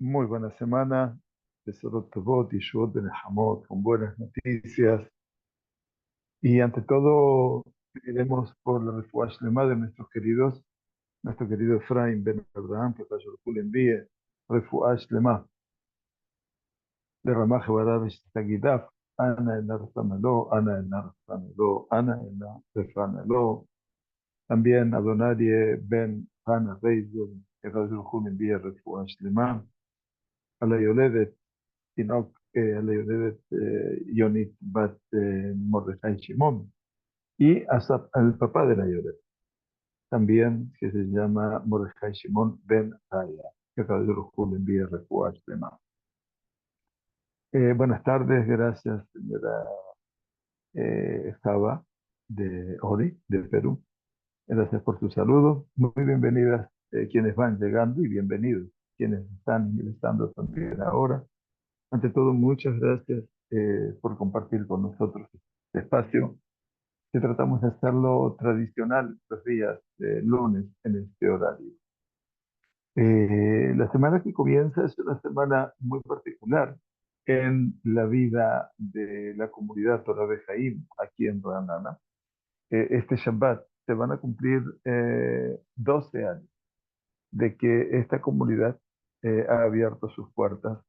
Muy buena semana, Besorot Tovot y Shuot Benejamot, con buenas noticias. Y ante todo, pediremos por la refuah shlema de nuestro querido Efraín Ben Abraham, que Kadosh Baruj Hu le envíe refuah shlema de Ramaj Barab Shtagidaf, Ana el Narfanalo, Ana el Narfanalo, Ana el Narfanalo. También Adonai Ben Hana Reisel, que Kadosh Baruj Hu le envíe refuah shlema a la Yoledet תינוק ליולדת יונית בת מרדכי Shimon y hasta el papá de la Yolet, también que se llama Mordecai Shimon Ben Aya, que Akadosh Baruj Hu le envíe refuah shlema. Buenas tardes, gracias señora Java de Ori, de Perú. Gracias por su saludo. Muy bienvenidas quienes van llegando y bienvenidos quienes están ingresando también ahora. Ante todo, muchas gracias por compartir con nosotros este espacio, que tratamos de hacerlo tradicional los días lunes en este horario. La semana que comienza es una semana muy particular en la vida de la comunidad Torah Bejaim aquí en Ranana. Este Shabbat se van a cumplir 12 años de que esta comunidad ha abierto sus puertas.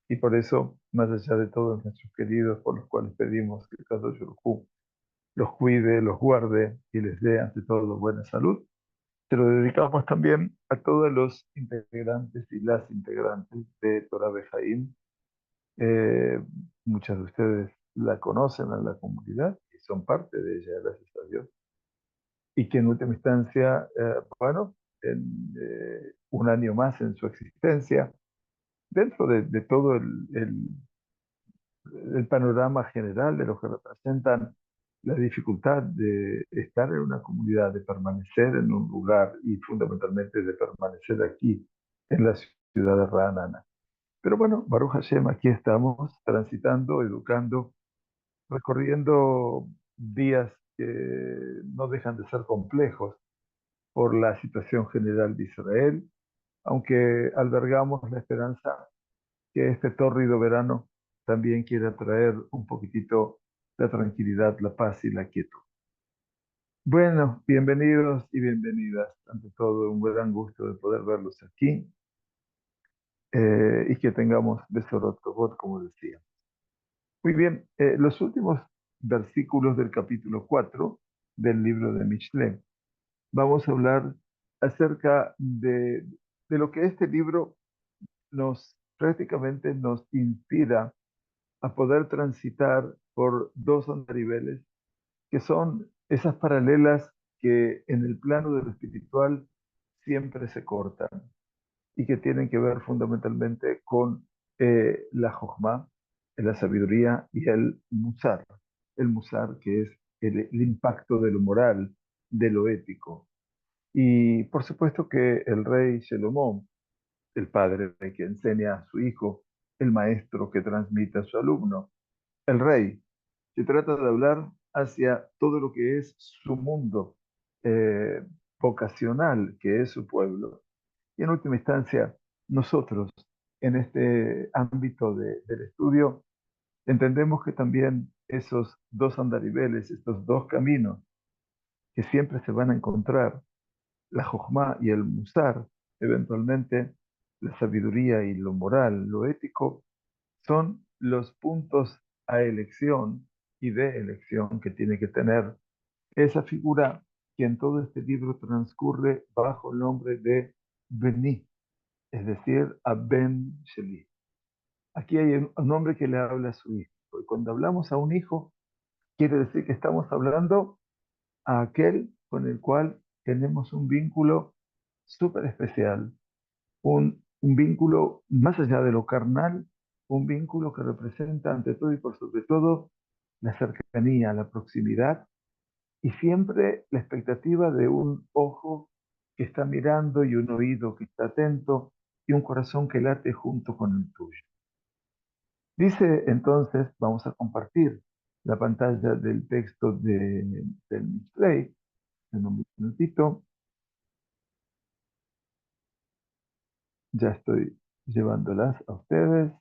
Y por eso, más allá de todos nuestros queridos por los cuales pedimos que Kadosh Baruj Hu los cuide, los guarde y les dé ante todo buena salud, se lo dedicamos también a todos los integrantes y las integrantes de Torah Bejaim. Eh, Muchas de ustedes la conocen a la comunidad y son parte de ella, gracias a Dios. Y que en última instancia, bueno, en un año más en su existencia, dentro de todo el panorama general de lo que representan la dificultad de estar en una comunidad, de permanecer en un lugar y fundamentalmente de permanecer aquí en la ciudad de Ra'anana. Pero bueno, Baruch Hashem, aquí estamos transitando, educando, recorriendo días que no dejan de ser complejos por la situación general de Israel, aunque albergamos la esperanza que este tórrido verano también quiera traer un poquitito la tranquilidad, la paz y la quietud. Bueno, bienvenidos y bienvenidas. Ante todo, un gran gusto de poder verlos aquí y que tengamos Besorot Tovot, como decía. Muy bien, los últimos versículos del capítulo 4 del libro de Mishle. Vamos a hablar acerca de lo que este libro prácticamente nos inspira a poder transitar por dos andariveles, que son esas paralelas que en el plano de lo espiritual siempre se cortan y que tienen que ver fundamentalmente con la Jochma, la sabiduría y el Musar. El Musar, que es el impacto de lo moral, de lo ético. Y por supuesto que el rey Salomón, el padre que enseña a su hijo, el maestro que transmite a su alumno, el rey. Se trata de hablar hacia todo lo que es su mundo eh, vocacional, que es su pueblo. Y en última instancia, nosotros, en este ámbito del estudio, entendemos que también esos dos andariveles, estos dos caminos que siempre se van a encontrar, la Jojma y el Musar, eventualmente la sabiduría y lo moral, lo ético, son los puntos a elección y de elección que tiene que tener esa figura que en todo este libro transcurre bajo el nombre de Beni, es decir, a Ben Sheli. Aquí hay un hombre que le habla a su hijo. Y cuando hablamos a un hijo, quiere decir que estamos hablando a aquel con el cual tenemos un vínculo súper especial, un vínculo más allá de lo carnal, un vínculo que representa ante todo y por sobre todo la cercanía, la proximidad y siempre la expectativa de un ojo que está mirando y un oído que está atento y un corazón que late junto con el tuyo. Dice entonces, vamos a compartir la pantalla del texto del Mishlei, en un minutito, ya estoy. llevándolas a ustedes.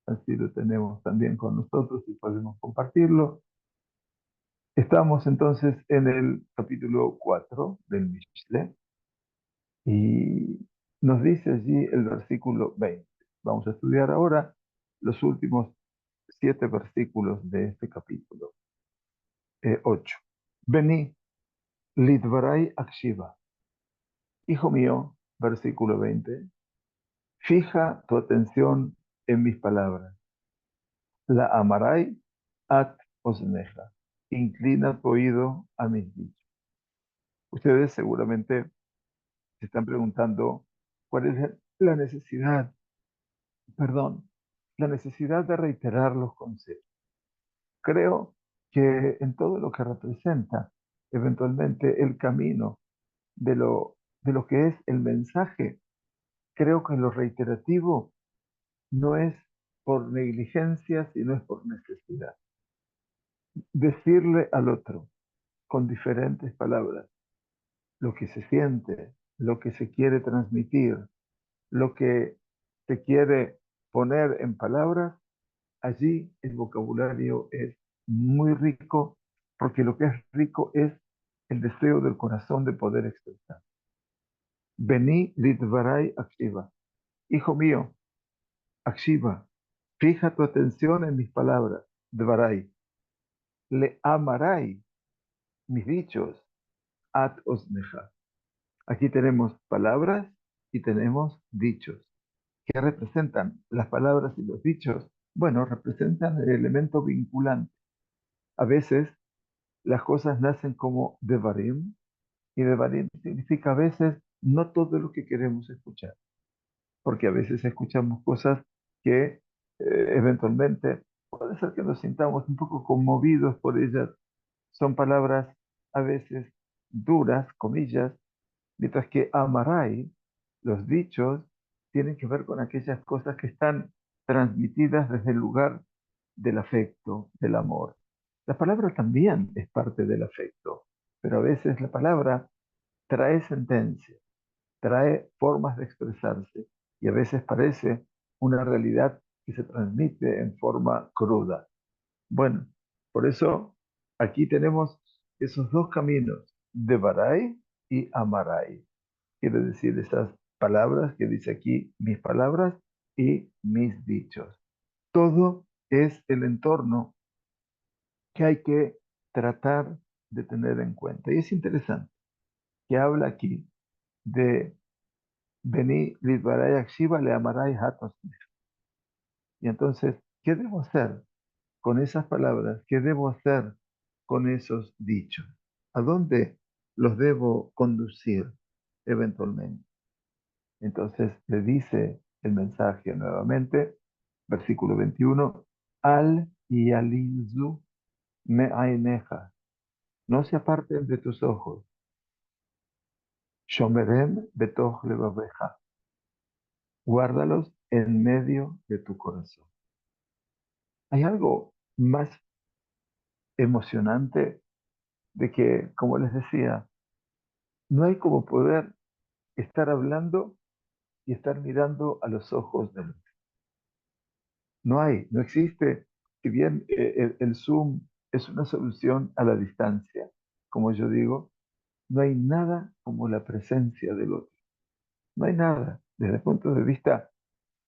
Así lo tenemos también con nosotros y podemos compartirlo. Estamos entonces en el capítulo 4 del Mishle y nos dice allí el versículo 20. Vamos a estudiar ahora los últimos 7 versículos de este capítulo 8. Vení, lidvarai akshiva. Hijo mío, versículo 20, fija tu atención en mis palabras. La amarai at osneja. Inclina tu oído a mis dichos. Ustedes seguramente se están preguntando cuál es la necesidad, perdón, la necesidad de reiterar los conceptos. Creo que en todo lo que representa eventualmente el camino de lo que es el mensaje, creo que lo reiterativo no es por negligencia, sino es por necesidad. Decirle al otro con diferentes palabras lo que se siente, lo que se quiere transmitir, lo que se quiere poner en palabras, allí el vocabulario es muy rico, porque lo que es rico es el deseo del corazón de poder expresar. Vení lidvarai akshiva. Hijo mío, akshiva, fija tu atención en mis palabras, dvarai. Le amarai, mis dichos, at osneja. Aquí tenemos palabras y tenemos dichos. ¿Qué representan las palabras y los dichos? Bueno, representan el elemento vinculante. A veces las cosas nacen como devarim, y devarim significa a veces no todo lo que queremos escuchar, porque a veces escuchamos cosas que eventualmente puede ser que nos sintamos un poco conmovidos por ellas. Son palabras a veces duras, comillas, mientras que amarai, los dichos, tienen que ver con aquellas cosas que están transmitidas desde el lugar del afecto, del amor. La palabra también es parte del afecto, pero a veces la palabra trae sentencia, trae formas de expresarse y a veces parece una realidad que se transmite en forma cruda. Bueno, por eso aquí tenemos esos dos caminos, de Barai y Amarai. Quiere decir esas palabras que dice aquí, mis palabras y mis dichos. Todo es el entorno que hay que tratar de tener en cuenta. Y es interesante que habla aquí de Beni Lidvaray Akshiva le amarai hatos. Y entonces, ¿qué debo hacer con esas palabras? ¿Qué debo hacer con esos dichos? ¿A dónde los debo conducir eventualmente? Entonces le dice el mensaje nuevamente, versículo 21, al yalizu me aineja, no se aparten de tus ojos, shomerem betoch levaveja, guárdalos en medio de tu corazón. Hay algo más emocionante de que, como les decía, no hay como poder estar hablando y estar mirando a los ojos del otro. No hay, no existe. Si bien el Zoom es una solución a la distancia, como yo digo, no hay nada como la presencia del otro. No hay nada desde el punto de vista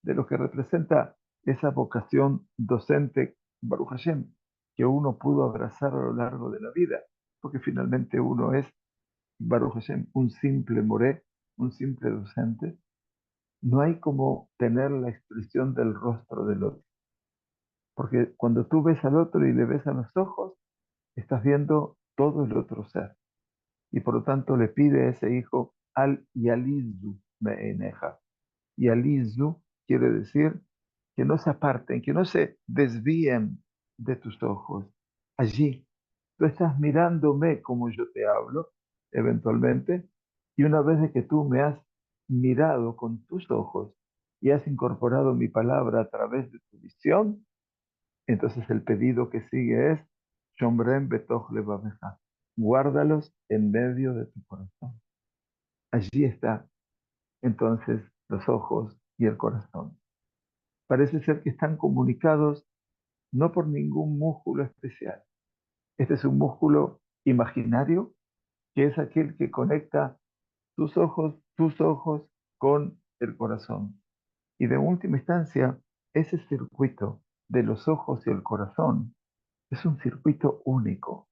de lo que representa esa vocación docente, Baruch Hashem, que uno pudo abrazar a lo largo de la vida, porque finalmente uno es, Baruch Hashem, un simple moré, un simple docente. No hay como tener la expresión del rostro del otro. Porque cuando tú ves al otro y le ves a los ojos, estás viendo todo el otro ser. Y por lo tanto le pide a ese hijo al yalizu meeneja. Yalizu quiere decir que no se aparten, que no se desvíen de tus ojos. Allí, tú estás mirándome como yo te hablo, eventualmente, y una vez de que tú me has mirado con tus ojos y has incorporado mi palabra a través de tu visión, entonces el pedido que sigue es, Shomrem betoch levaveja, guárdalos en medio de tu corazón. Allí está entonces los ojos y el corazón. parece ser que están comunicados no por ningún músculo especial. Este es un músculo imaginario que es aquel que conecta tus ojos con el corazón. Y de última instancia, ese circuito de los ojos y el corazón es un circuito único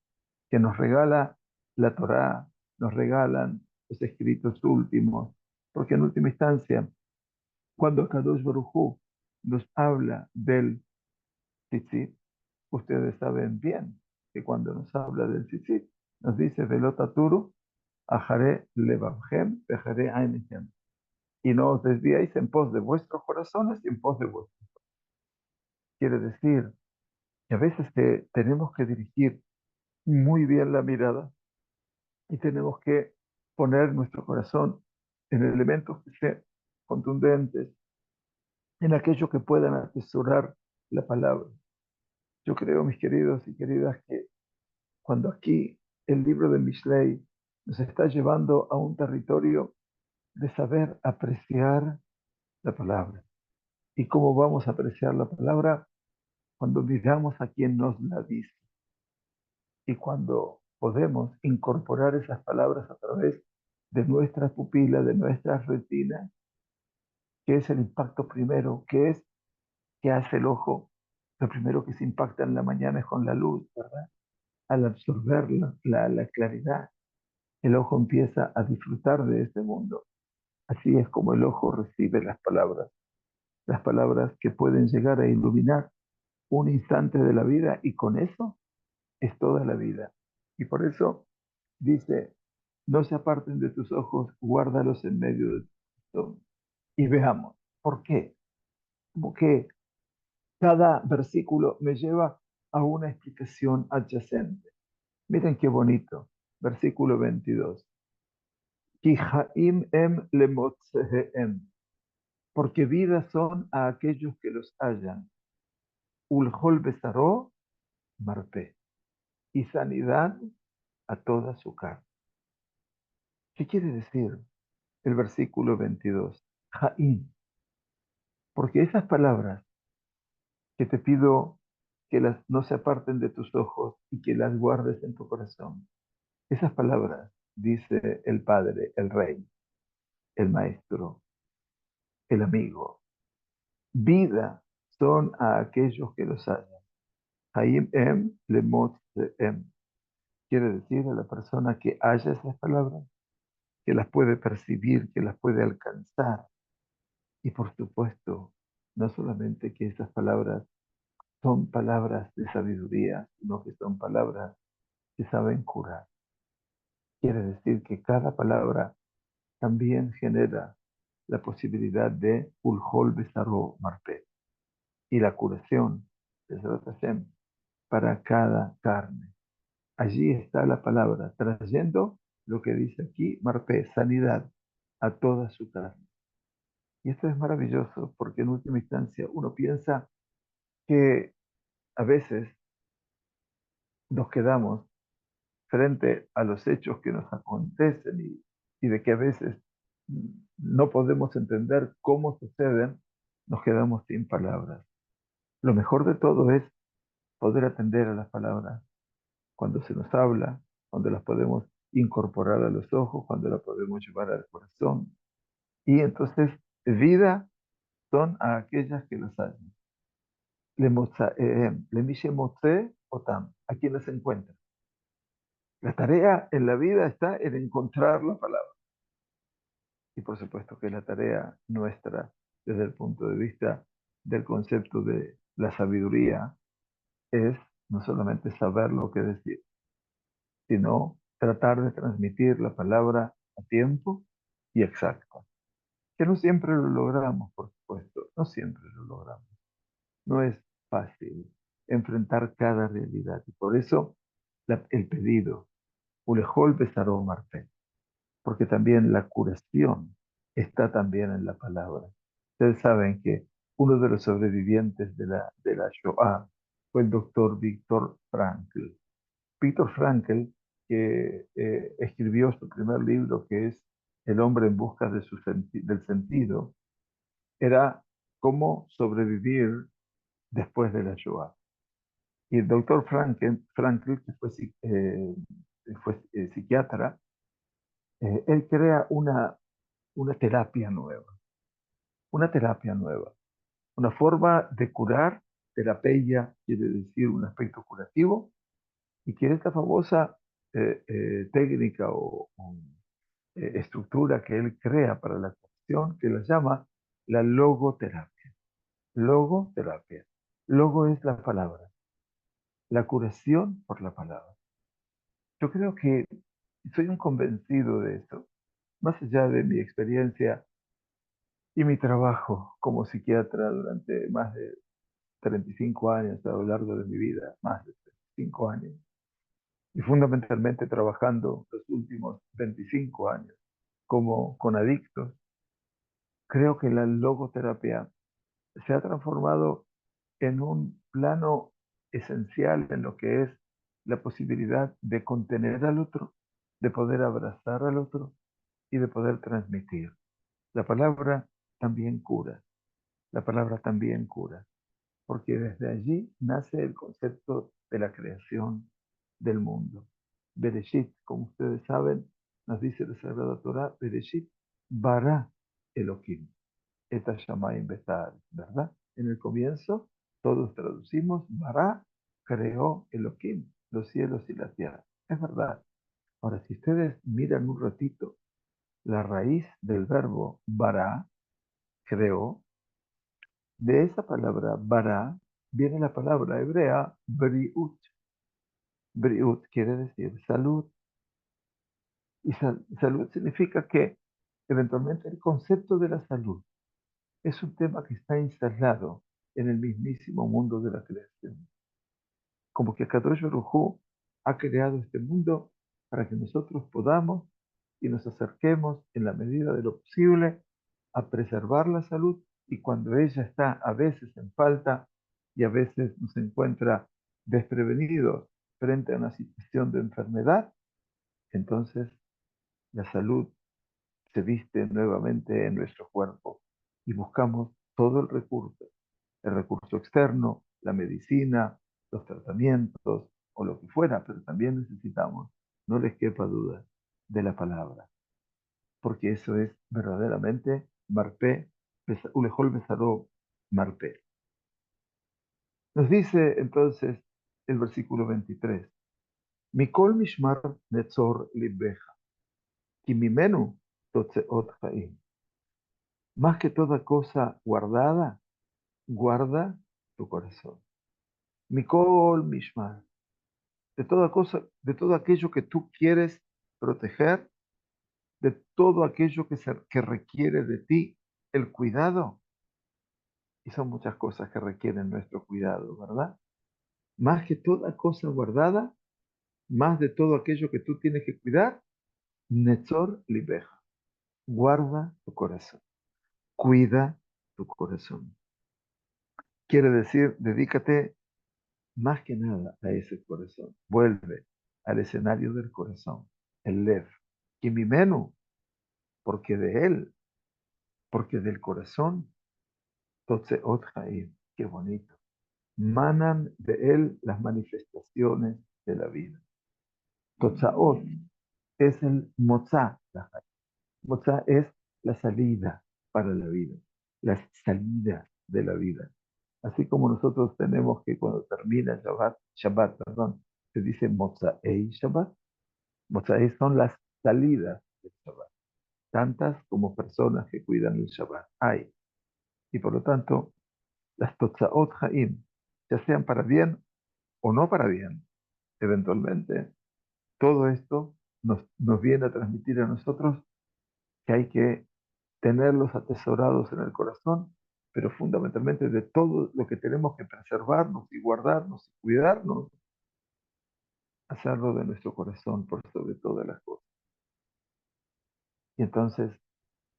que nos regala la Torá, nos regalan los escritos últimos, porque en última instancia, cuando Kadosh Baruj Hu nos habla del tzitzit, ustedes saben bien que cuando nos habla del tzitzit, nos dice velotaturu, ajare levavhem, vejare ainechem, y no os desviáis en pos de vuestros corazones y en pos de vuestros. Quiere decir que a veces tenemos que dirigir muy bien la mirada y tenemos que poner nuestro corazón en elementos que sean contundentes, en aquello que puedan atesorar la palabra. Yo creo, mis queridos y queridas, que cuando aquí el libro de Mishlei nos está llevando a un territorio de saber apreciar la palabra. ¿Y cómo vamos a apreciar la palabra? Cuando miramos a quien nos la dice y cuando podemos incorporar esas palabras a través de nuestra pupila, de nuestra retina, que es el impacto primero, que es que hace el ojo. Lo primero que se impacta en la mañana es con la luz, ¿verdad? Al absorber la claridad, el ojo empieza a disfrutar de este mundo. Así es como el ojo recibe las palabras que pueden llegar a iluminar un instante de la vida y con eso es toda la vida. Y por eso dice, no se aparten de tus ojos, guárdalos en medio de tu corazón. Y veamos, ¿por qué? Como que cada versículo me lleva a una explicación adyacente. Miren qué bonito. Versículo 22. Ki ha'im em lemotzehem, porque vida son a aquellos que los hallan. Ulhol besaró, marpé, y sanidad a toda su carne. ¿Qué quiere decir el versículo 22? Ha'im, porque esas palabras que te pido que las no se aparten de tus ojos y que las guardes en tu corazón. Esas palabras, dice el Padre, el Rey, el Maestro, el amigo, vida son a aquellos que los hallan. Haim em lemot em. Quiere decir a la persona que haya esas palabras, que las puede percibir, que las puede alcanzar. Y por supuesto, no solamente que esas palabras son palabras de sabiduría, sino que son palabras que saben curar. Quiere decir que cada palabra también genera la posibilidad de Ulhol Besaró Marpé y la curación de Besarot Hashem para cada carne. Allí está la palabra, trayendo lo que dice aquí, Marpé, sanidad a toda su carne. Y esto es maravilloso porque en última instancia uno piensa que a veces nos quedamos frente a los hechos que nos acontecen y de que a veces no podemos entender cómo suceden, nos quedamos sin palabras. Lo mejor de todo es poder atender a las palabras cuando se nos habla, cuando las podemos incorporar a los ojos, cuando las podemos llevar al corazón. Y entonces, vida son a aquellas que las hacen. Le mishe motze otam, a quienes se encuentran. La tarea en la vida está en encontrar la palabra. Y por supuesto que la tarea nuestra, desde el punto de vista del concepto de la sabiduría, es no solamente saber lo que decir, sino tratar de transmitir la palabra a tiempo y exacto. Que no siempre lo logramos, por supuesto, no siempre lo logramos. No es fácil enfrentar cada realidad. Y por eso el pedido, Ulejol Besaró Marpé, porque también la curación está también en la palabra. Ustedes saben que uno de los sobrevivientes de la Shoah fue el doctor Viktor Frankl. Viktor Frankl, que escribió su primer libro, que es El hombre en busca del sentido, era cómo sobrevivir después de la Shoah. Y el doctor Frankl, que fue psiquiatra, él crea una una terapia nueva, una forma de curar. Terapia quiere decir un aspecto curativo, y que esta famosa técnica o estructura que él crea para la cuestión, que la llama la logoterapia. Logoterapia. Logo es la palabra, la curación por la palabra. Yo creo que soy un convencido de esto, más allá de mi experiencia y mi trabajo como psiquiatra durante más de 35 años a lo largo de mi vida, más de 35 años, y fundamentalmente trabajando los últimos 25 años como con adictos. Creo que la logoterapia se ha transformado en un plano esencial en lo que es la posibilidad de contener al otro, de poder abrazar al otro y de poder transmitir. La palabra también cura, la palabra también cura, porque desde allí nace el concepto de la creación del mundo. Bereshit, como ustedes saben, nos dice la Sagrada Torah, Bereshit bara Elohim, et hashamayim beta'aretz, ¿verdad? En el comienzo, todos traducimos, bara creó Elohim, los cielos y la tierra. Es verdad. Ahora, si ustedes miran un ratito la raíz del verbo bara, creó, de esa palabra bara viene la palabra hebrea briut. Briut quiere decir salud. Y salud significa que eventualmente el concepto de la salud es un tema que está instalado en el mismísimo mundo de la creación. Como que Kadosh Baruj Hu ha creado este mundo para que nosotros podamos y nos acerquemos en la medida de lo posible a preservar la salud, y cuando ella está a veces en falta y a veces nos encuentra desprevenidos frente a una situación de enfermedad, entonces la salud se viste nuevamente en nuestro cuerpo y buscamos todo el recurso externo, la medicina, los tratamientos o lo que fuera, pero también necesitamos, no les quepa duda, de la palabra, porque eso es verdaderamente marpé, ulejol besaró marpé. Nos dice entonces el versículo 23, Mikol mishmar netzor libbeja, ki mimenu totzeot chaim. Más que toda cosa guardada, guarda tu corazón. Mikol mishmar, de toda cosa, de todo aquello que tú quieres proteger, de todo aquello que requiere de ti el cuidado. Y son muchas cosas que requieren nuestro cuidado, ¿verdad? Más que toda cosa guardada, más de todo aquello que tú tienes que cuidar, Netzor libeja, guarda tu corazón, cuida tu corazón. Quiere decir, dedícate más que nada a ese corazón. Vuelve al escenario del corazón, el Lev. Y mi menú, porque de él, porque del corazón, Totseot Haim, qué bonito. Manan de él las manifestaciones de la vida. Totsaot es el Motzá. Motzá es la salida para la vida, las salidas de la vida. Así como nosotros tenemos que cuando termina el Shabbat, se dice Motzaei Shabbat. Motzaei son las salidas del Shabbat, tantas como personas que cuidan el Shabbat hay. Y por lo tanto, las Totzaot Haim, ya sean para bien o no para bien, eventualmente, todo esto nos viene a transmitir a nosotros que hay que tenerlos atesorados en el corazón, pero fundamentalmente de todo lo que tenemos que preservarnos y guardarnos y cuidarnos, hacerlo de nuestro corazón por sobre todas las cosas. Y entonces,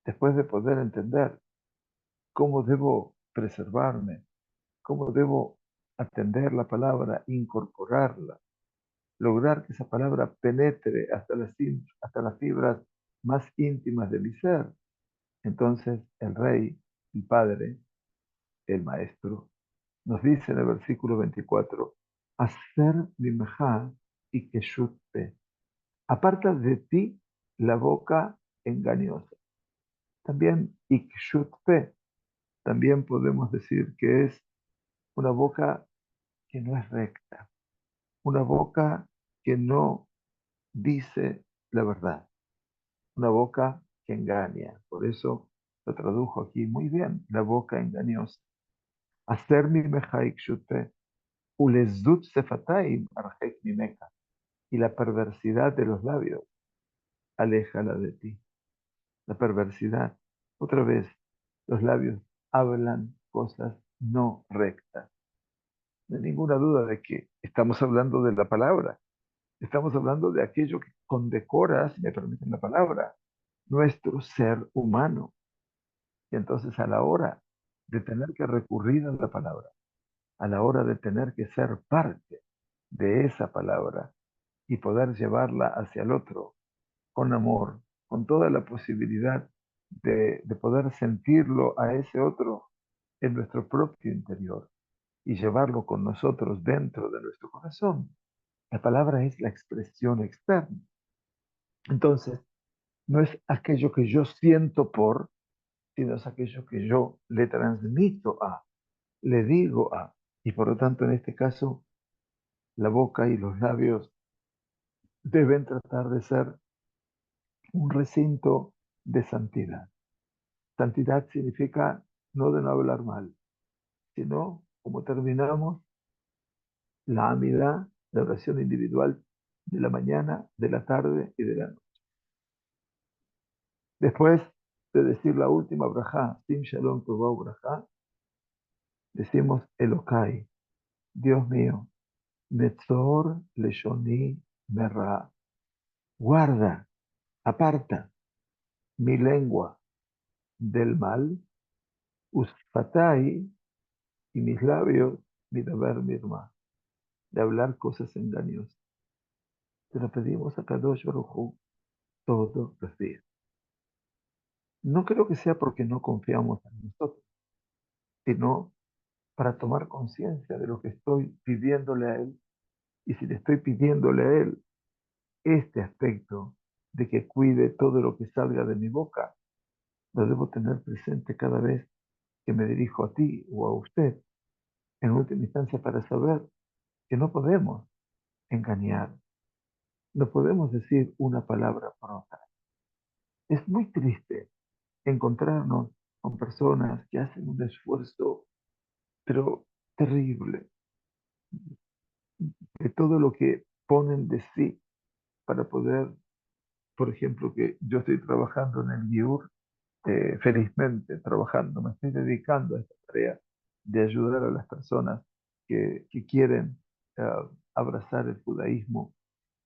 después de poder entender cómo debo preservarme, cómo debo atender la palabra, incorporarla, lograr que esa palabra penetre hasta las fibras más íntimas de mi ser, entonces el Rey, el Padre, el maestro, nos dice en el versículo 24, hacer mimja y keshutpe, aparta de ti la boca engañosa. También ikshutpe, también podemos decir que es una boca que no es recta, una boca que no dice la verdad, una boca que engaña. Por eso lo tradujo aquí muy bien, la boca engañosa. Hacer mi mejaik shute, ulezut sefataim arjek mi meca. Y la perversidad de los labios, aléjala de ti. La perversidad, otra vez, los labios hablan cosas no rectas. No hay ninguna duda de que estamos hablando de la palabra. Estamos hablando de aquello que condecora, si me permiten la palabra, nuestro ser humano. Y entonces a la hora de tener que recurrir a la palabra, a la hora de tener que ser parte de esa palabra y poder llevarla hacia el otro con amor, con toda la posibilidad de poder sentirlo a ese otro en nuestro propio interior y llevarlo con nosotros dentro de nuestro corazón. La palabra es la expresión externa. Entonces, no es aquello que yo siento por, sino es aquello que yo le transmito a, le digo a. Y por lo tanto, en este caso, la boca y los labios deben tratar de ser un recinto de santidad. Santidad significa no de no hablar mal, sino, como terminamos, la amidad, la oración individual de la mañana, de la tarde y de la noche. Después de decir la última brajá, Sim Shalom Tovau brajá, decimos Elokai, Dios mío, Netzor Leshoni Merra, guarda, aparta mi lengua del mal, Usfatai y mis labios, mi deber mirma, de hablar cosas engañosas. Te lo pedimos a Kadosh Baruj Hu todos los días. No creo que sea porque no confiamos en nosotros, sino para tomar conciencia de lo que estoy pidiéndole a Él. Y si le estoy pidiéndole a Él este aspecto de que cuide todo lo que salga de mi boca, lo debo tener presente cada vez que me dirijo a ti o a usted, en última instancia para saber que no podemos engañar, no podemos decir una palabra por otra. Es muy triste encontrarnos con personas que hacen un esfuerzo, pero terrible, de todo lo que ponen de sí para poder, por ejemplo, que yo estoy trabajando en el GIUR, felizmente trabajando, me estoy dedicando a esta tarea de ayudar a las personas que quieren eh, abrazar el judaísmo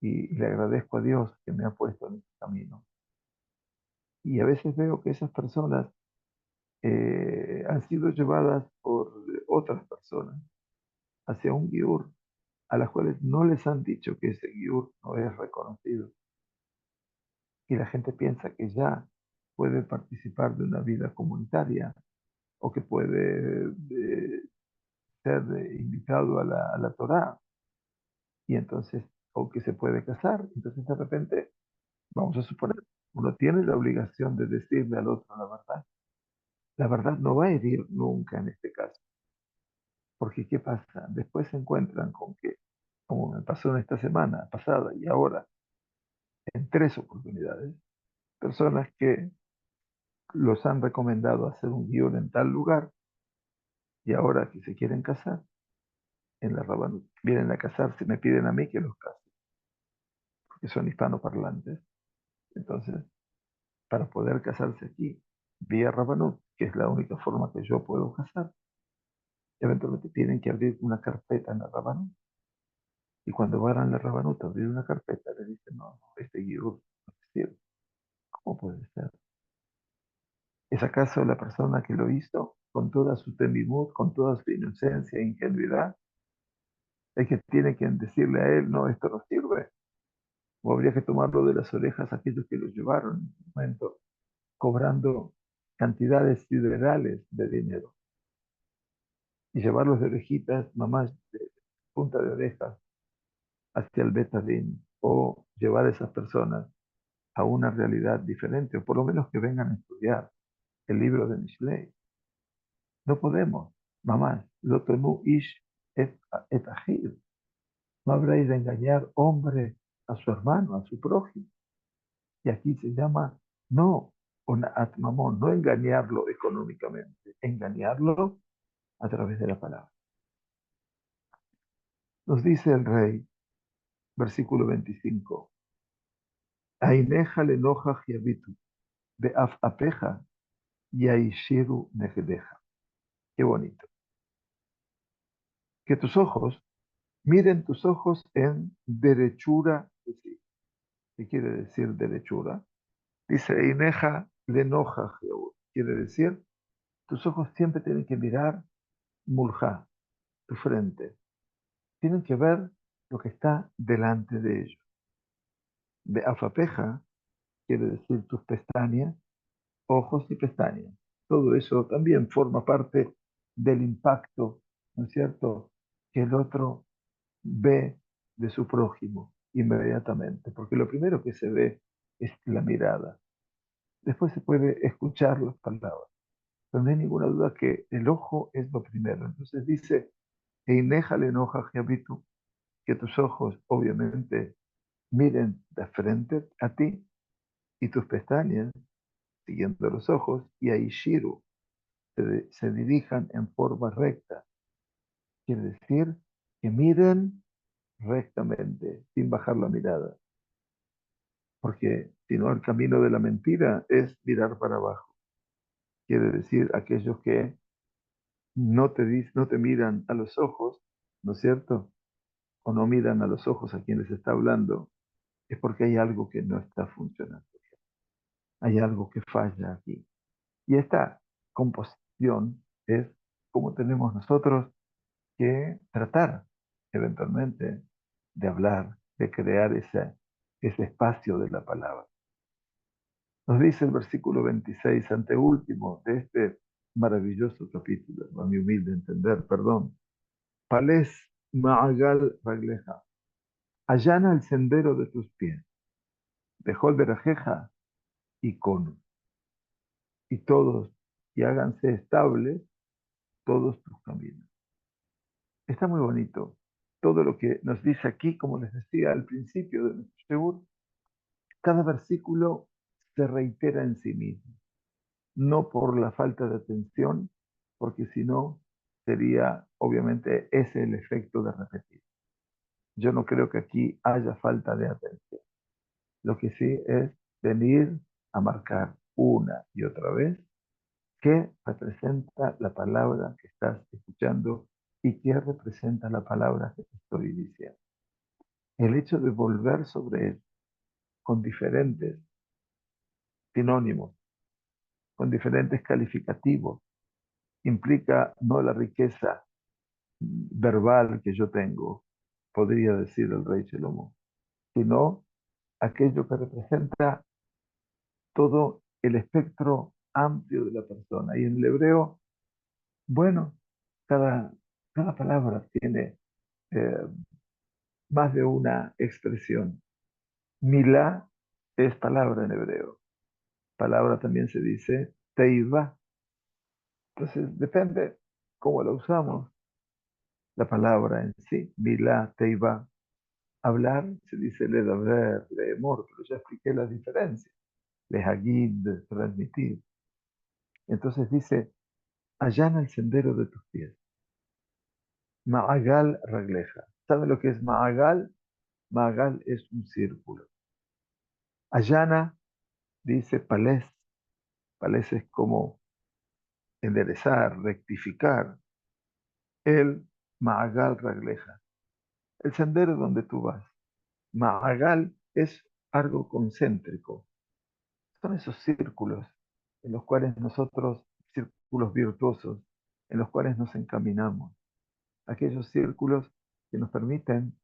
y le agradezco a Dios que me ha puesto en este camino. Y a veces veo que esas personas han sido llevadas por otras personas hacia un GIUR a las cuales no les han dicho que ese GIUR no es reconocido. Y la gente piensa que ya puede participar de una vida comunitaria o que puede ser invitado a la Torá y entonces, o que se puede casar. Entonces, de repente, vamos a suponer, uno tiene la obligación de decirle al otro la verdad. La verdad no va a herir nunca en este caso, porque ¿qué pasa? Después se encuentran con que, como me pasó en esta semana pasada y ahora, en tres oportunidades, personas que los han recomendado hacer un guión en tal lugar y ahora que se quieren casar, en la Rabanut, vienen a casarse, me piden a mí que los case, porque son hispanoparlantes. Entonces, para poder casarse aquí, vía Rabanut, que es la única forma que yo puedo casar, eventualmente tienen que abrir una carpeta en la Rabanut. Y cuando van a la Rabanut a abrir una carpeta, le dicen, no, no, este guión no es cierto. ¿Cómo puede ser? ¿Es acaso la persona que lo hizo con toda su temimut, con toda su inocencia e ingenuidad, el que tiene que decirle a él, no, esto no sirve? ¿O habría que tomarlo de las orejas a aquellos que lo llevaron en su momento, cobrando cantidades siderales de dinero? y llevarlos de orejitas, mamás, de punta de orejas hacia el Betadín, o llevar a esas personas a una realidad diferente, o por lo menos que vengan a estudiar el libro de Mishlei. No podemos, mamás, lo tenu ish et ahiv. No habréis de engañar hombre a su hermano, a su prójimo. Y aquí se llama no mamón, no engañarlo económicamente, engañarlo a través de la palabra. Nos dice el rey, versículo 25, Aineja le enoja jiabitu, beaf apeja, y aishiru negedeja. Qué bonito. Que tus ojos, miren tus ojos en derechura de sí. ¿Qué quiere decir derechura? Dice, Eineja le enoja Jehová. Quiere decir, tus ojos siempre tienen que mirar mulja, tu frente. Tienen que ver lo que está delante de ellos. De afapeja quiere decir tus pestañas, ojos y pestañas. Todo eso también forma parte del impacto, ¿no es cierto?, que el otro ve de su prójimo inmediatamente, porque lo primero que se ve es la mirada. Después se puede escuchar las palabras, pero no hay ninguna duda que el ojo es lo primero. Entonces dice, Eineja le enoja Javitu, que tus ojos obviamente miren de frente a ti y tus pestañas, siguiendo los ojos, y a Ishiru se dirijan en forma recta. Quiere decir que miren rectamente, sin bajar la mirada. Porque si no, el camino de la mentira es mirar para abajo. Quiere decir aquellos que no te miran a los ojos, ¿no es cierto? O no miran a los ojos a quien les está hablando, es porque hay algo que no está funcionando. Hay algo que falla aquí. Y esta composición es como tenemos nosotros que tratar eventualmente de hablar, de crear ese espacio de la palabra. Nos dice el versículo 26, anteúltimo de este maravilloso capítulo, a mi humilde entender, perdón. Pales Ma'agal Ragleja, allana el sendero de tus pies, dejó verajeja y cono, y todos, y háganse estables todos tus caminos. Está muy bonito todo lo que nos dice aquí, como les decía al principio de nuestro Sheur, cada versículo se reitera en sí mismo, no por la falta de atención, porque si no, sería obviamente ese el efecto de repetir. Yo no creo que aquí haya falta de atención. Lo que sí es venir a marcar una y otra vez qué representa la palabra que estás escuchando y qué representa la palabra que te estoy diciendo. El hecho de volver sobre él con diferentes sinónimos, con diferentes calificativos, implica no la riqueza verbal que yo tengo, podría decir el rey Salomón, sino aquello que representa todo el espectro amplio de la persona. Y en el hebreo, bueno, cada, cada palabra tiene eh, más de una expresión. Milá es palabra en hebreo. Palabra también se dice teiva. Entonces, depende cómo la usamos, la palabra en sí. Milá, teiva. Hablar se dice ledaber, leemor, pero ya expliqué las diferencias. Lehagid, transmitir. Entonces dice, allana el sendero de tus pies. Ma'agal ragleja. ¿Saben lo que es Ma'agal? Ma'agal es un círculo. Allana dice palés. Palés es como enderezar, rectificar. El Ma'agal ragleja. El sendero donde tú vas. Ma'agal es algo concéntrico. Son esos círculos en los cuales nosotros, círculos virtuosos, en los cuales nos encaminamos. Aquellos círculos que nos permiten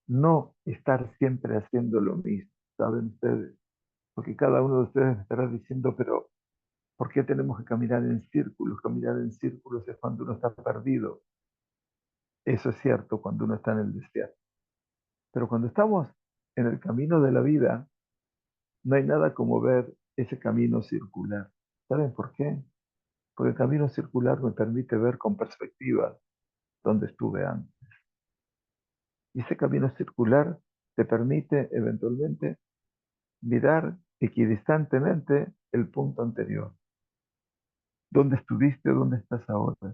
no estar siempre haciendo lo mismo, ¿saben ustedes? Porque cada uno de ustedes me estará diciendo, pero ¿Por qué tenemos que caminar en círculos? Caminar en círculos es cuando uno está perdido. Eso es cierto cuando uno está en el desierto. Pero cuando estamos en el camino de la vida, no hay nada como ver ese camino circular. ¿Saben por qué? Porque el camino circular me permite ver con perspectiva dónde estuve antes. Y ese camino circular te permite eventualmente mirar equidistantemente el punto anterior. ¿Dónde estuviste? ¿Dónde estás ahora?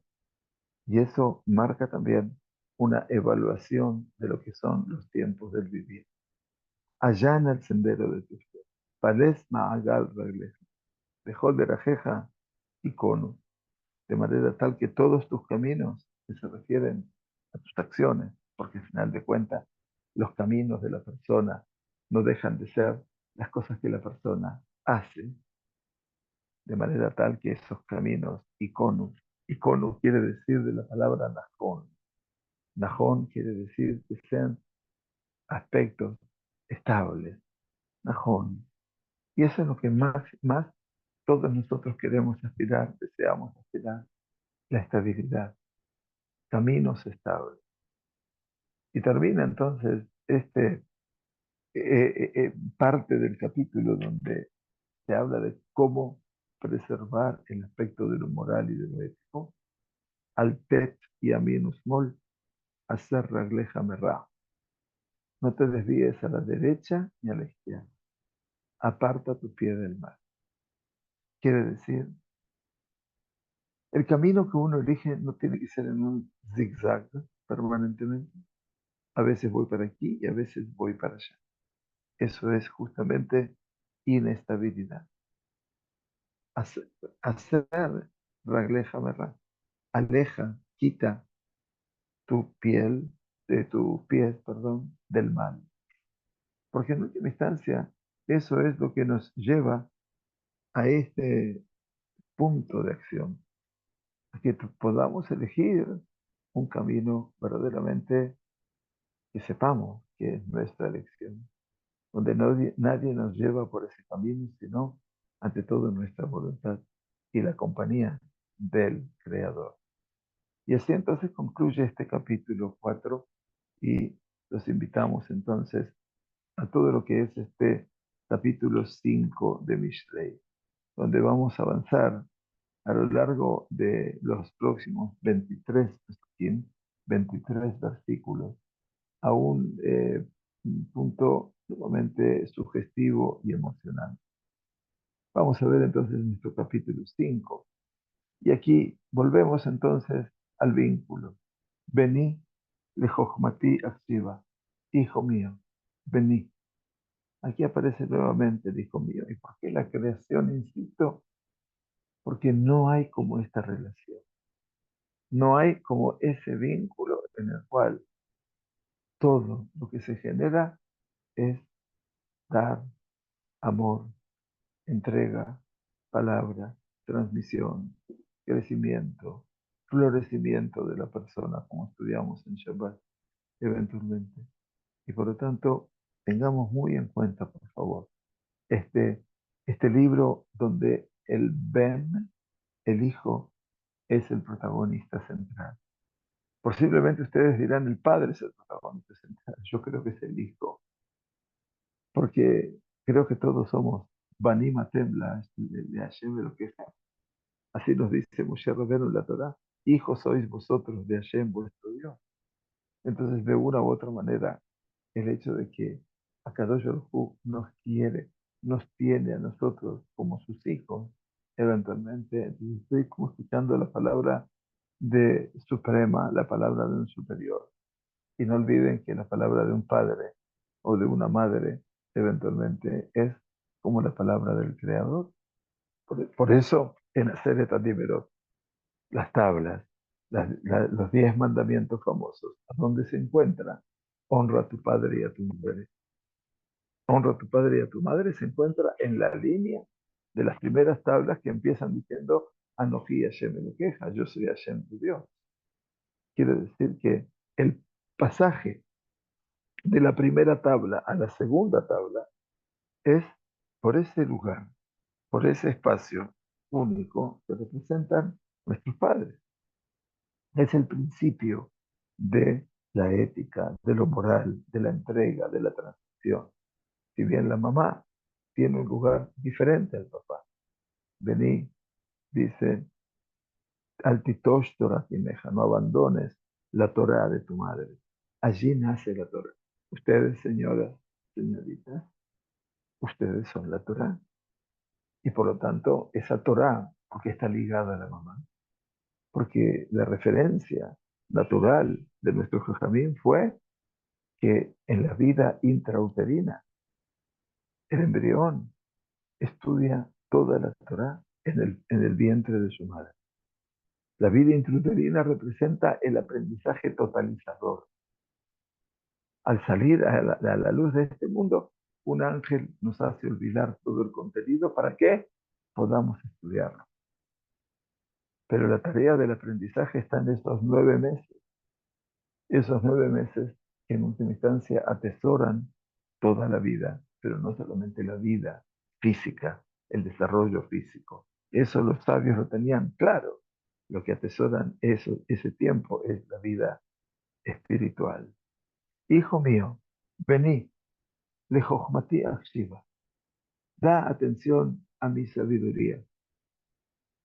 Y eso marca también una evaluación de lo que son los tiempos del vivir. Allana el sendero de tu fe. Pales ma'agal regleja. Dejol verajeja y cono. De manera tal que todos tus caminos que se refieren a tus acciones, porque al final de cuentas los caminos de la persona no dejan de ser las cosas que la persona hace, de manera tal que esos caminos, icono quiere decir de la palabra najón. Najón quiere decir que sean aspectos estables, najón. Y eso es lo que más todos nosotros queremos aspirar, deseamos aspirar, la estabilidad, caminos estables. Y termina entonces parte del capítulo donde se habla de cómo preservar el aspecto de lo moral y de lo ético. Al tet y a minus mol, hacer ragleja merra. No te desvíes a la derecha ni a la izquierda. Aparta tu pie del mal. Quiere decir, el camino que uno elige no tiene que ser en un zigzag permanentemente. A veces voy para aquí y a veces voy para allá. Eso es justamente inestabilidad. Hacer, hacer ragleja merra. Aleja, quita tu piel, de tus pies, perdón, del mal. Porque en última instancia, eso es lo que nos lleva a este punto de acción, a que podamos elegir un camino verdaderamente que sepamos que es nuestra elección, donde nadie nos lleva por ese camino, sino ante todo nuestra voluntad y la compañía del Creador. Y así entonces concluye este capítulo 4 y los invitamos entonces a todo lo que es este capítulo 5 de Mishlei, donde vamos a avanzar a lo largo de los próximos 23 versículos, a un punto sumamente sugestivo y emocionante. Vamos a ver entonces nuestro capítulo 5. Y aquí volvemos entonces al vínculo. Vení, lejochmati activa, hijo mío, vení. Aquí aparece nuevamente el hijo mío. ¿Y por qué la creación, insisto? Porque no hay como esta relación. No hay como ese vínculo en el cual todo lo que se genera es dar amor, entrega, palabra, transmisión, crecimiento, florecimiento de la persona, como estudiamos en Shabbat eventualmente. Y por lo tanto, tengamos muy en cuenta, por favor, este, este libro donde el Ben, el hijo, es el protagonista central. Posiblemente ustedes dirán, el padre es el protagonista central. Yo creo que es el hijo, porque creo que todos somos Banim Atem de Hashem, de lo que es. Así nos dice Moshe Rabbeinu en la Torá, hijos sois vosotros de Hashem, vuestro Dios. Entonces, de una u otra manera, el hecho de que Akadosh Baruj Hu nos quiere, nos tiene a nosotros como sus hijos, eventualmente. Entonces, estoy como escuchando la palabra de suprema, la palabra de un superior. Y no olviden que la palabra de un padre o de una madre, eventualmente, es como la palabra del Creador. Por eso, en Aseret Adiberot, las tablas, los 10 mandamientos famosos, ¿a dónde se encuentra? Honra a tu padre y a tu madre. Honra a tu padre y a tu madre se encuentra en la línea de las primeras tablas que empiezan diciendo Anoji Hashem Elokeja, yo soy Hashem tu Dios. Quiere decir que el pasaje de la primera tabla a la segunda tabla es por ese lugar, por ese espacio. único que representan nuestros padres. Es el principio de la ética, de lo moral, de la entrega, de la transmisión. Si bien la mamá tiene un lugar diferente al papá. Vení, dice, altitosh Torah timeja, no abandones la Torah de tu madre. Allí nace la Torah. Ustedes, señoras, señoritas, ustedes son la Torah. Y por lo tanto, esa Torah, porque está ligada a la mamá, porque la referencia natural de nuestro Jajamín fue que en la vida intrauterina, el embrión estudia toda la Torah en el vientre de su madre. La vida intrauterina representa el aprendizaje totalizador. Al salir a la luz de este mundo, un ángel nos hace olvidar todo el contenido para que podamos estudiarlo. Pero la tarea del aprendizaje está en esos 9 meses que en última instancia atesoran toda la vida, pero no solamente la vida física, el desarrollo físico. Eso los sabios lo tenían claro. Lo que atesoran ese tiempo es la vida espiritual. Hijo mío, vení, lejochmati akshiva. Da atención a mi sabiduría.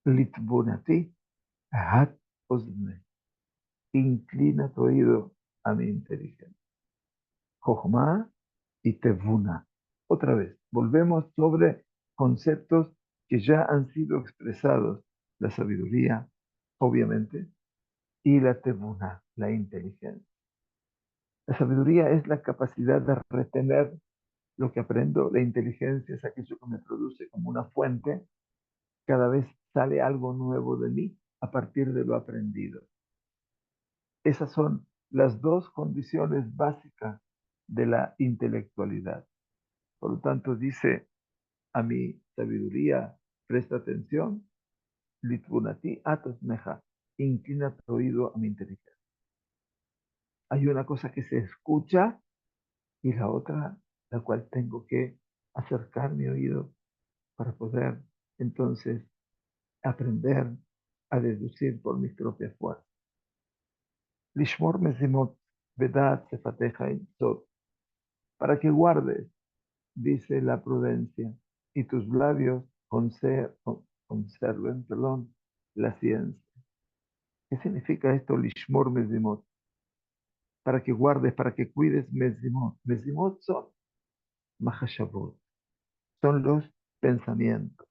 Litbunati hat ozne. Inclina tu oído a mi inteligencia. Jochma y Tevuna. Otra vez, volvemos sobre conceptos que ya han sido expresados. La sabiduría, obviamente, y la Tevuna, la inteligencia. La sabiduría es la capacidad de retener lo que aprendo. La inteligencia es aquello que me produce como una fuente. Cada vez sale algo nuevo de mí a partir de lo aprendido. Esas son las dos condiciones básicas de la intelectualidad. Por lo tanto, dice a mi sabiduría, presta atención, litvunati atasmeja, inclina tu oído a mi inteligencia. Hay una cosa que se escucha y la otra, la cual tengo que acercar mi oído para poder entonces aprender a deducir por mis propias fuerzas. Lishmor mezimot vedat sefateja insot, para que guardes, dice la prudencia, y tus labios conserven, la ciencia. ¿Qué significa esto, lishmor mezimot? Para que guardes, para que cuides mezimot. Mezimot son mahashavot, son los pensamientos.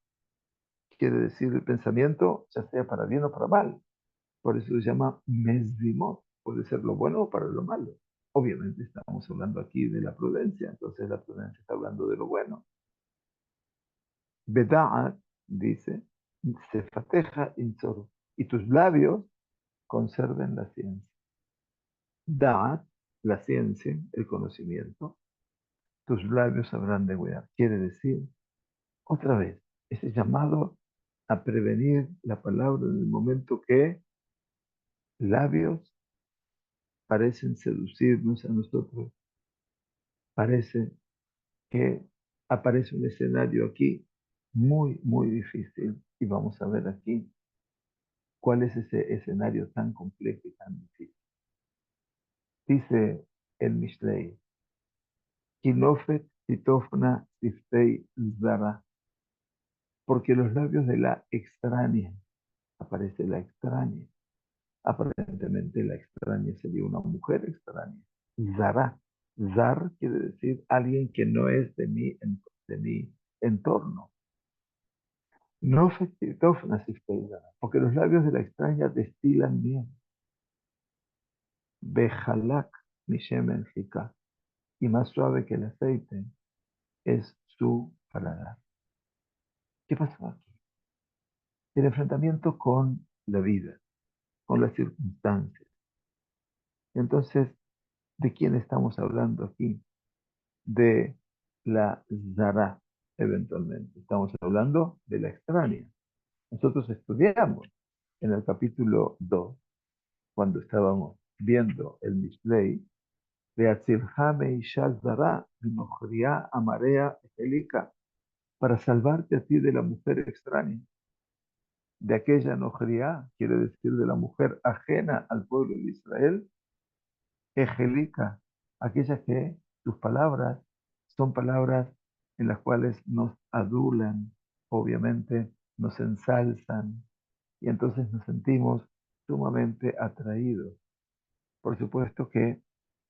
Quiere decir el pensamiento, ya sea para bien o para mal. Por eso se llama mezimot. Puede ser lo bueno o para lo malo. Obviamente estamos hablando aquí de la prudencia, entonces la prudencia está hablando de lo bueno. Beda'at, dice, se fateja insor, y tus labios conserven la ciencia. Da'at, la ciencia, el conocimiento, tus labios habrán de cuidar. Quiere decir, otra vez, ese llamado a prevenir la palabra en el momento que labios parecen seducirnos a nosotros. Parece que aparece un escenario aquí muy, muy difícil. Y vamos a ver aquí cuál es ese escenario tan complejo y tan difícil. Dice el Mishlei, Kinofet titofna siftei zara, porque los labios de la extraña, aparece la extraña, aparentemente la extraña sería una mujer extraña. Zara, zar quiere decir alguien que no es de mi entorno. No fetitofna siftei zara, porque los labios de la extraña destilan miel. Bejalak mishemen jika, y más suave que el aceite es su paladar. ¿Qué pasó aquí? El enfrentamiento con la vida, con las circunstancias. Entonces, ¿de quién estamos hablando aquí? De la Zara, eventualmente. Estamos hablando de la extraña. Nosotros estudiamos en el capítulo 2, cuando estábamos viendo el Mishlei, de Atzilhame y Zara, Marea, Angelica, para salvarte a ti de la mujer extraña. de aquella nojriá, quiere decir de la mujer ajena al pueblo de Israel, Ejelica, aquella que tus palabras son palabras en las cuales nos adulan, obviamente nos ensalzan, y entonces nos sentimos sumamente atraídos. Por supuesto que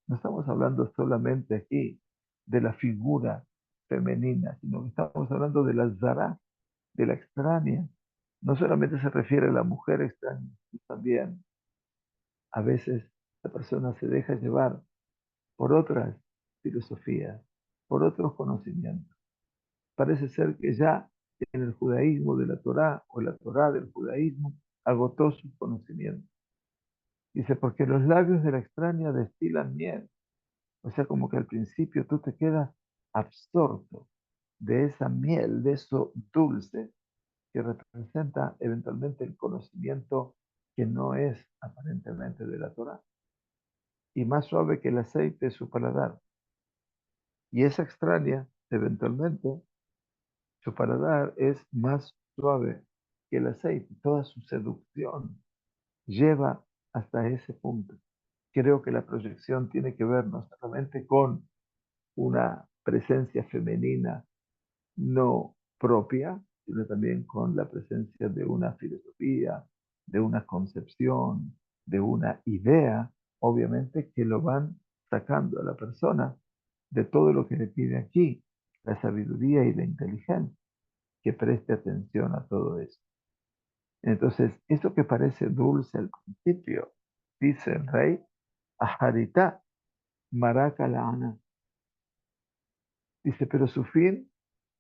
no estamos hablando solamente aquí de la figura femenina, sino que estamos hablando de la zara, de la extraña. No solamente se refiere a la mujer extraña, sino también a veces la persona se deja llevar por otras filosofías, por otros conocimientos. Parece ser que ya en el judaísmo de la Torá o la Torá del judaísmo agotó sus conocimientos. Dice, porque los labios de la extraña destilan miel. O sea, como que al principio tú te quedas absorto de esa miel, de eso dulce que representa eventualmente el conocimiento que no es aparentemente de la Torá. Y más suave que el aceite es su paladar. Y esa extraña, eventualmente, su paladar es más suave que el aceite. Toda su seducción lleva hasta ese punto. Creo que la proyección tiene que ver no solamente con una presencia femenina no propia, sino también con la presencia de una filosofía, de una concepción, de una idea, obviamente que lo van sacando a la persona de todo lo que le pide aquí, la sabiduría y la inteligencia, que preste atención a todo eso. Entonces, eso que parece dulce al principio, dice el rey, Aharita Maraka Laana, dice, pero su fin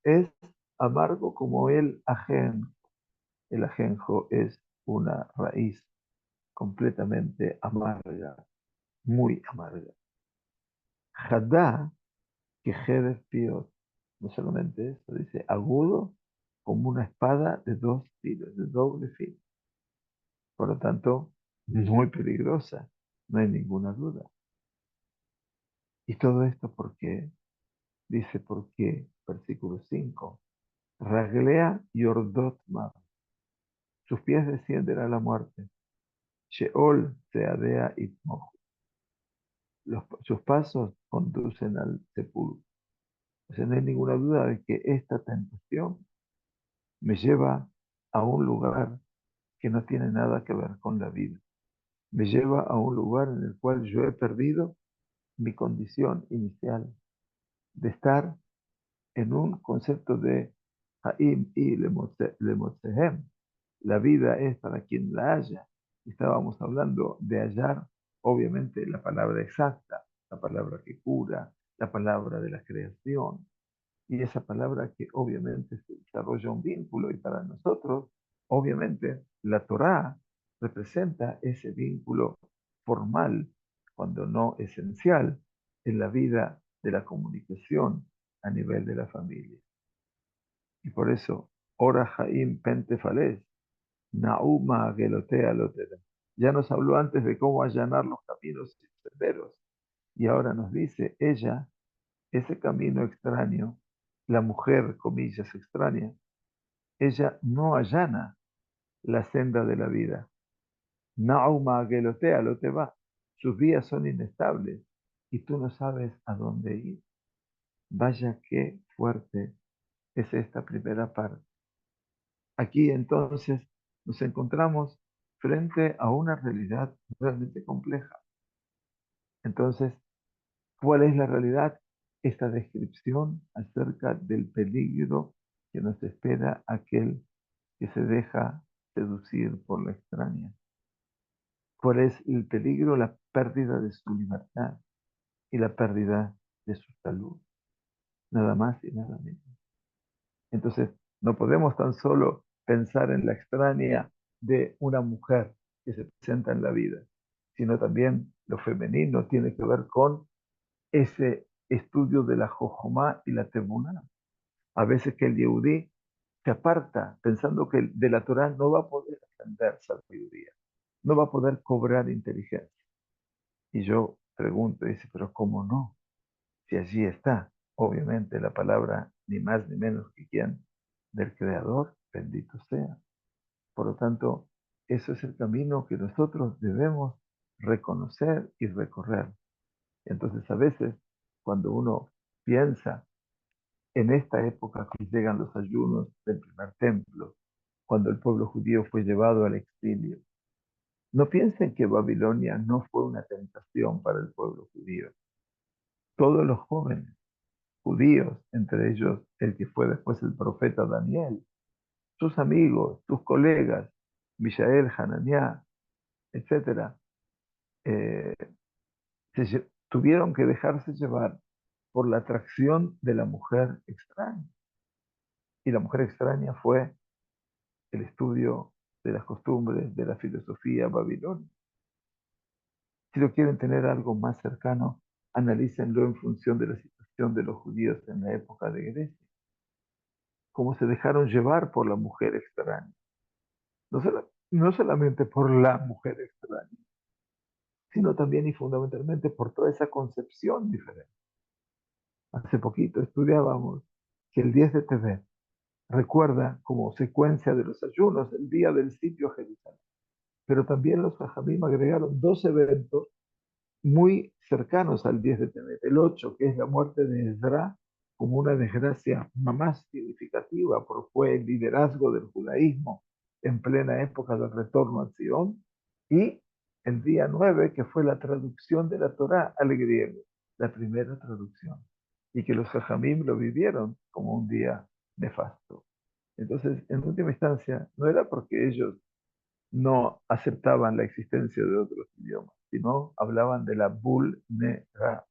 es amargo como el ajenjo. El ajenjo es una raíz completamente amarga, muy amarga. Hadá, que Jerez Piot, no solamente eso, dice agudo como una espada de dos filos, de doble filo. Por lo tanto, muy peligrosa, no hay ninguna duda. Y todo esto porque, dice, porque, versículo 5, Raglea Yordot Mar, sus pies descienden a la muerte. Sheol Seadea Itmoch, sus pasos conducen al sepulcro. O sea, no hay ninguna duda de que esta tentación me lleva a un lugar que no tiene nada que ver con la vida. Me lleva a un lugar en el cual yo he perdido mi condición inicial de estar en un concepto de Haim y Lemotzehem. La vida es para quien la haya. Estábamos hablando de hallar, obviamente, la palabra exacta, la palabra que cura, la palabra de la creación, y esa palabra que obviamente se desarrolla un vínculo, y para nosotros, obviamente, la Torá representa ese vínculo formal, cuando no esencial, en la vida de la comunicación a nivel de la familia. Y por eso, Ora Jaim Pentefales, Nauma Gelotea Lotera. Ya nos habló antes de cómo allanar los caminos y senderos, y ahora nos dice, ella, ese camino extraño, la mujer, comillas, extraña, ella no allana la senda de la vida. Nauma Gelotea lo te va. Sus vías son inestables y tú no sabes a dónde ir. Vaya qué fuerte es esta primera parte. Aquí entonces nos encontramos frente a una realidad realmente compleja. Entonces, ¿cuál es la realidad? Esta descripción acerca del peligro que nos espera aquel que se deja seducir por la extraña. ¿Cuál es el peligro? La pérdida de su libertad y la pérdida de su salud. Nada más y nada menos. Entonces, no podemos tan solo pensar en la extraña de una mujer que se presenta en la vida, sino también lo femenino tiene que ver con ese estudio de la jojomá y la temuná. A veces que el yehudí se aparta pensando que de la Torah no va a poder aprender sabiduría, no va a poder cobrar inteligencia. Y yo pregunto, dice, pero ¿cómo no? Si allí está, obviamente, la palabra ni más ni menos que quién, del Creador, bendito sea. Por lo tanto, eso es el camino que nosotros debemos reconocer y recorrer. Entonces, a veces, cuando uno piensa en esta época que llegan los ayunos del primer templo, cuando el pueblo judío fue llevado al exilio, no piensen que Babilonia no fue una tentación para el pueblo judío. Todos los jóvenes judíos, entre ellos el que fue después el profeta Daniel, sus amigos, sus colegas, Mishael, Hananiah, etcétera, eh, tuvieron que dejarse llevar por la atracción de la mujer extraña. Y la mujer extraña fue el estudio de las costumbres, de la filosofía babilónica. Si lo quieren tener algo más cercano, analícenlo en función de la situación de los judíos en la época de Grecia, cómo se dejaron llevar por la mujer extraña. No solamente por la mujer extraña, sino también y fundamentalmente por toda esa concepción diferente. Hace poquito estudiábamos que el 10 de Tevet recuerda como secuencia de los ayunos el día del sitio a Jerusalén. Pero también los Jajamim agregaron dos eventos muy cercanos al 10 de Tevet. El 8, que es la muerte de Ezra, como una desgracia más significativa, porque fue el liderazgo del judaísmo en plena época del retorno a Sion. Y el día 9, que fue la traducción de la Torá al griego, la primera traducción. Y que los Jajamim lo vivieron como un día nefasto. Entonces, en última instancia, no era porque ellos no aceptaban la existencia de otros idiomas, sino hablaban de la vulnerabilidad.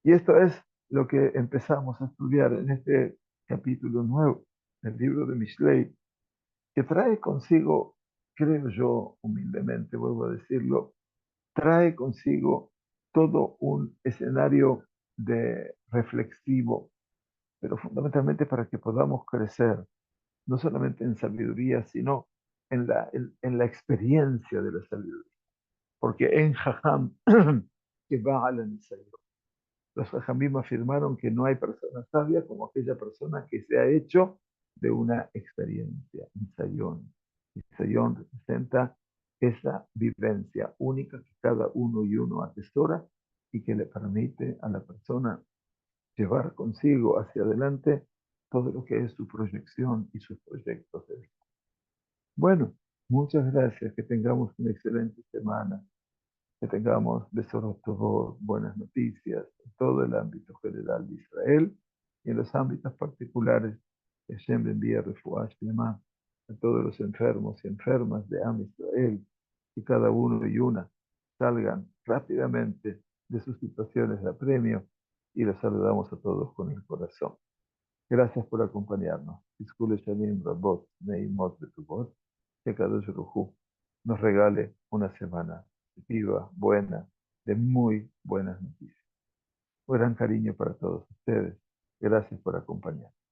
Y esto es lo que empezamos a estudiar en este capítulo nuevo del libro de Mishlei, que trae consigo, creo yo, humildemente, vuelvo a decirlo, trae consigo todo un escenario de reflexivo, pero fundamentalmente para que podamos crecer no solamente en sabiduría, sino en la experiencia de la sabiduría. Porque en Jajam, que va a la Nisayon, los Jajamim afirmaron que no hay persona sabia como aquella persona que se ha hecho de una experiencia, Nisayon. Nisayon representa esa vivencia única que cada uno y uno atesora y que le permite a la persona llevar consigo hacia adelante todo lo que es su proyección y sus proyectos de vida. Bueno, muchas gracias. Que tengamos una excelente semana. Que tengamos besoros todos, buenas noticias en todo el ámbito general de Israel y en los ámbitos particulares que Hashem envía refuah shlema a todos los enfermos y enfermas de Am Israel y cada uno y una salgan rápidamente de sus situaciones de apremio y los saludamos a todos con el corazón. Gracias por acompañarnos. Iskule Shanim Rabot, Neimot Betubot, que Kadosh Baruj Hu nos regale una semana positiva, buena, de muy buenas noticias. Un gran cariño para todos ustedes. Gracias por acompañarnos.